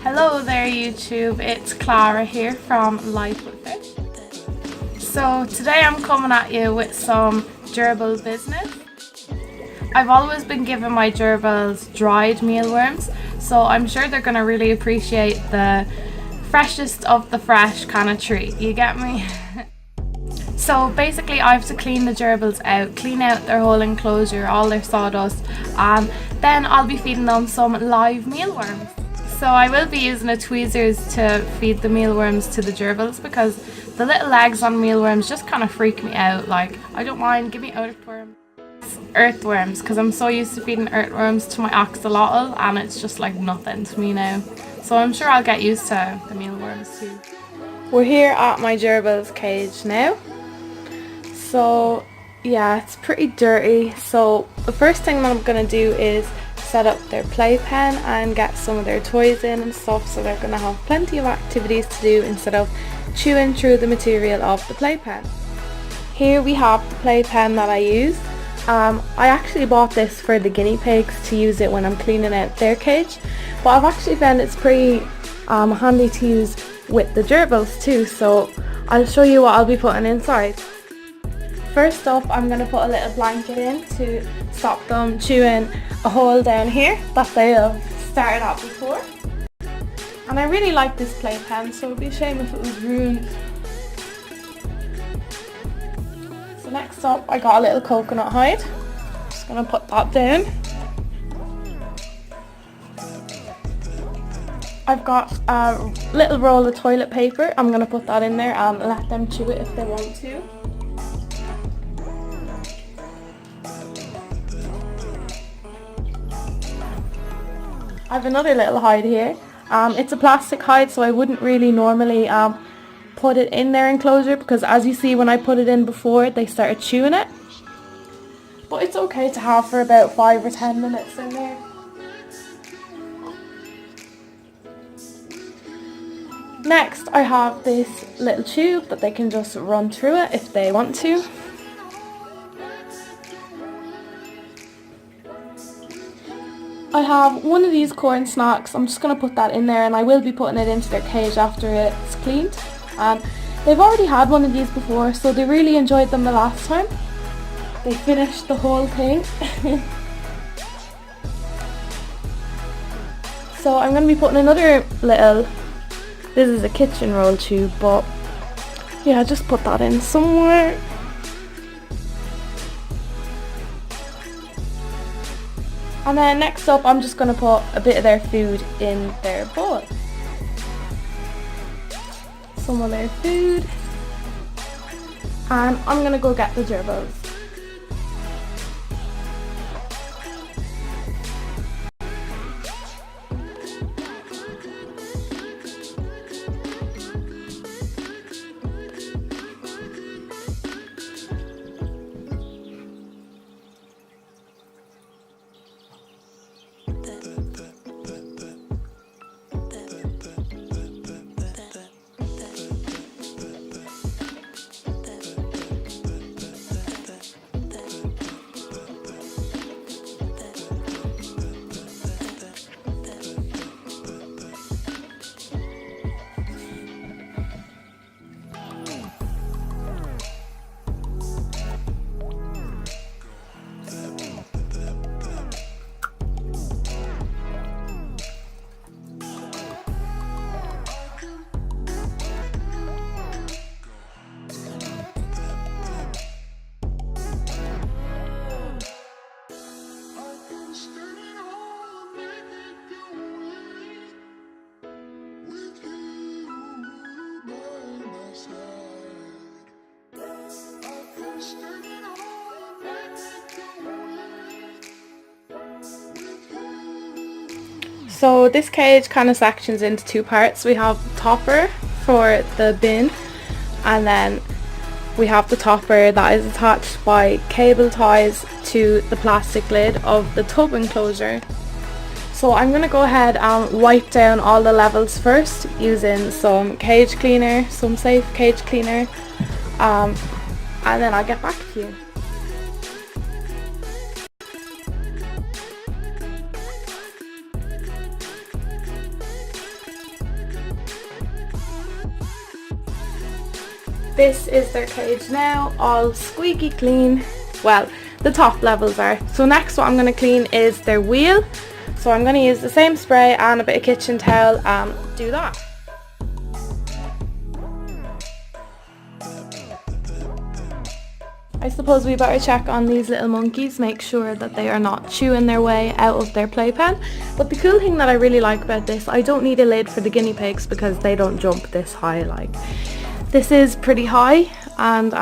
Hello there YouTube, it's Clara here from Life with Fish. So today I'm coming at you with some gerbil business. I've always been giving my gerbils dried mealworms, so I'm sure they're going to really appreciate the freshest of the fresh kind of treat, you get me? So basically I have to clean the gerbils out, clean out their whole enclosure, all their sawdust, and then I'll be feeding them some live mealworms. So I will be using a tweezers to feed the mealworms to the gerbils because the little legs on mealworms just kind of freak me out. Like, I don't mind, give me earthworms because I'm so used to feeding earthworms to my axolotl and it's just like nothing to me now. So I'm sure I'll get used to the mealworms too. We're here at my gerbils cage now. So yeah, it's pretty dirty. So the first thing that I'm going to do is set up their playpen and get some of their toys in and stuff, so they're going to have plenty of activities to do instead of chewing through the material of the playpen. Here we have the playpen that I use. I actually bought this for the guinea pigs to use it when I'm cleaning out their cage, but I've actually found it's pretty handy to use with the gerbils too, so I'll show you what I'll be putting inside. First up, I'm going to put a little blanket in to stop them chewing a hole down here that they have started at before. And I really like this playpen, so it would be a shame if it was ruined. So next up, I got a little coconut hide. Just going to put that down. I've got a little roll of toilet paper. I'm going to put that in there and let them chew it if they want to. I have another little hide here. It's a plastic hide, so I wouldn't really normally put it in their enclosure because as you see when I put it in before they started chewing it. But it's okay to have for about 5 or 10 minutes in there. Next I have this little tube that they can just run through it if they want to. I have one of these corn snacks. I'm just going to put that in there and I will be putting it into their cage after it's cleaned. They've already had one of these before, so they really enjoyed them the last time. They finished the whole thing. So I'm going to be putting another little, this is a kitchen roll tube, but yeah, just put that in somewhere. And then next up I'm just going to put a bit of their food in their bowl. Some of their food. And I'm going to go get the gerbils. So this cage kind of sections into two parts. We have the topper for the bin, and then we have the topper that is attached by cable ties to the plastic lid of the tub enclosure. So I'm going to go ahead and wipe down all the levels first using some cage cleaner, some safe cage cleaner. and then I'll get back to you. This is their cage now, all squeaky clean. Well, the top levels are. So next what I'm going to clean is their wheel. So I'm going to use the same spray and a bit of kitchen towel and do that. I suppose we better check on these little monkeys, make sure that they are not chewing their way out of their playpen. But the cool thing that I really like about this, I don't need a lid for the guinea pigs because they don't jump this high. Like, this is pretty high, and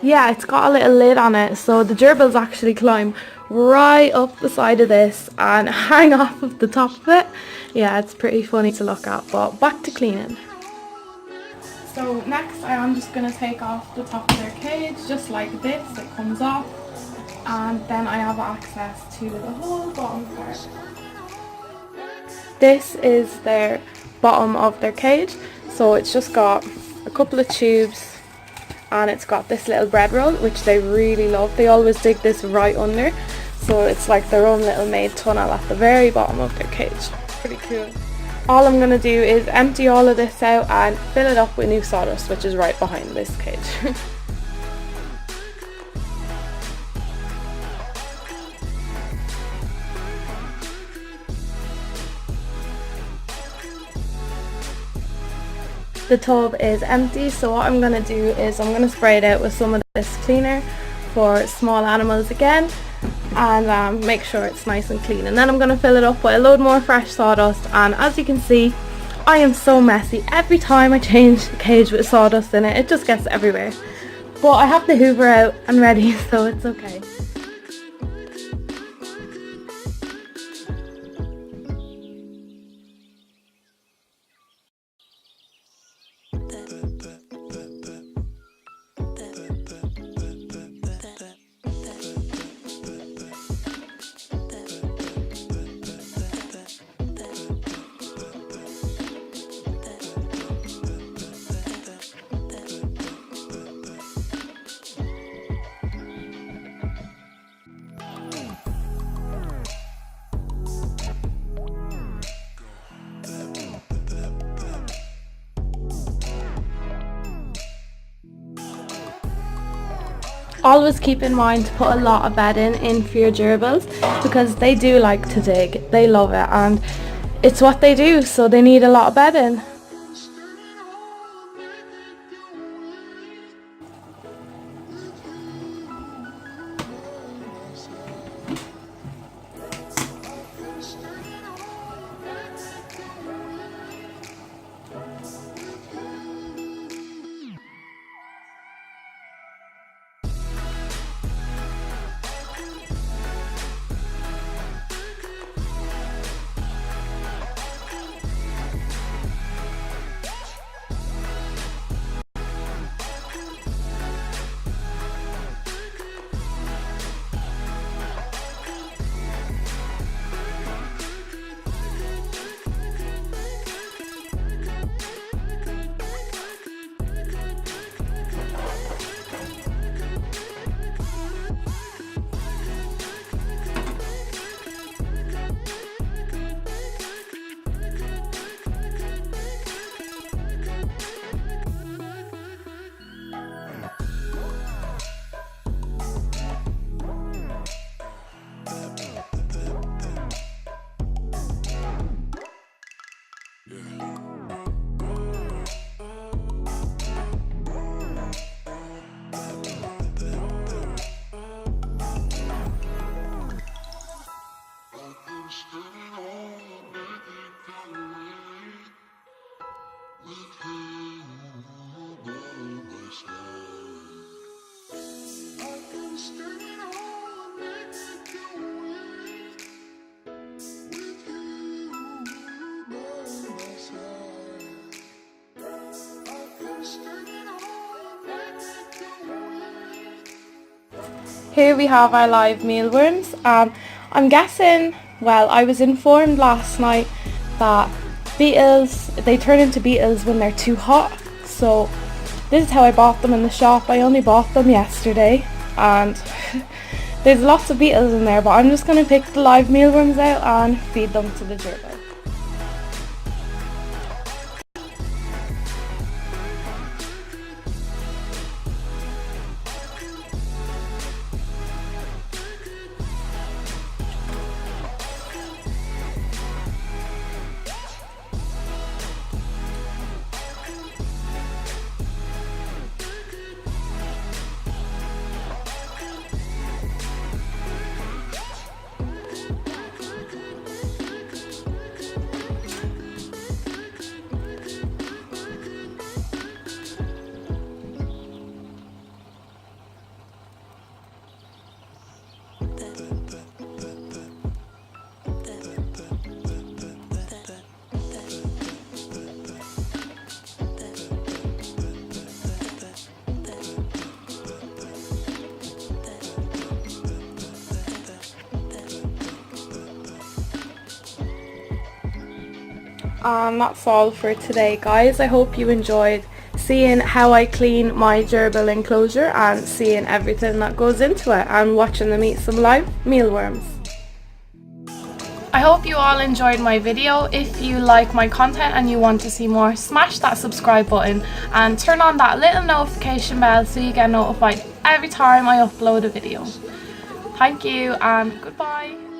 yeah, it's got a little lid on it, so the gerbils actually climb right up the side of this and hang off of the top of it. Yeah, it's pretty funny to look at, but back to cleaning. So next I am just going to take off the top of their cage, just like this, it comes off, and then I have access to the whole bottom part. This is their bottom of their cage, so it's just got a couple of tubes and it's got this little bread roll, which they really love. They always dig this right under, so it's like their own little made tunnel at the very bottom of their cage. Pretty cool. All I'm going to do is empty all of this out and fill it up with new sawdust, which is right behind this cage. The tub is empty, so what I'm going to do is I'm going to spray it out with some of this cleaner for small animals again, and make sure it's nice and clean, and then I'm going to fill it up with a load more fresh sawdust. And as you can see, I am so messy. Every time I change the cage with sawdust in it, it just gets everywhere, but I have the hoover out and ready, so it's okay. Always keep in mind to put a lot of bedding in for your gerbils, because they do like to dig. They love it, and it's what they do, so they need a lot of bedding. Here we have our live mealworms. I'm guessing, well, I was informed last night that beetles, they turn into beetles when they're too hot, so This is how I bought them in the shop. I only bought them yesterday, and there's lots of beetles in there, but I'm just going to pick the live mealworms out and feed them to the gerbil. And that's all for today, guys. I hope you enjoyed seeing how I clean my gerbil enclosure and seeing everything that goes into it and watching them eat some live mealworms. I hope you all enjoyed my video. If you like my content and you want to see more, smash that subscribe button and turn on that little notification bell so you get notified every time I upload a video. Thank you and goodbye.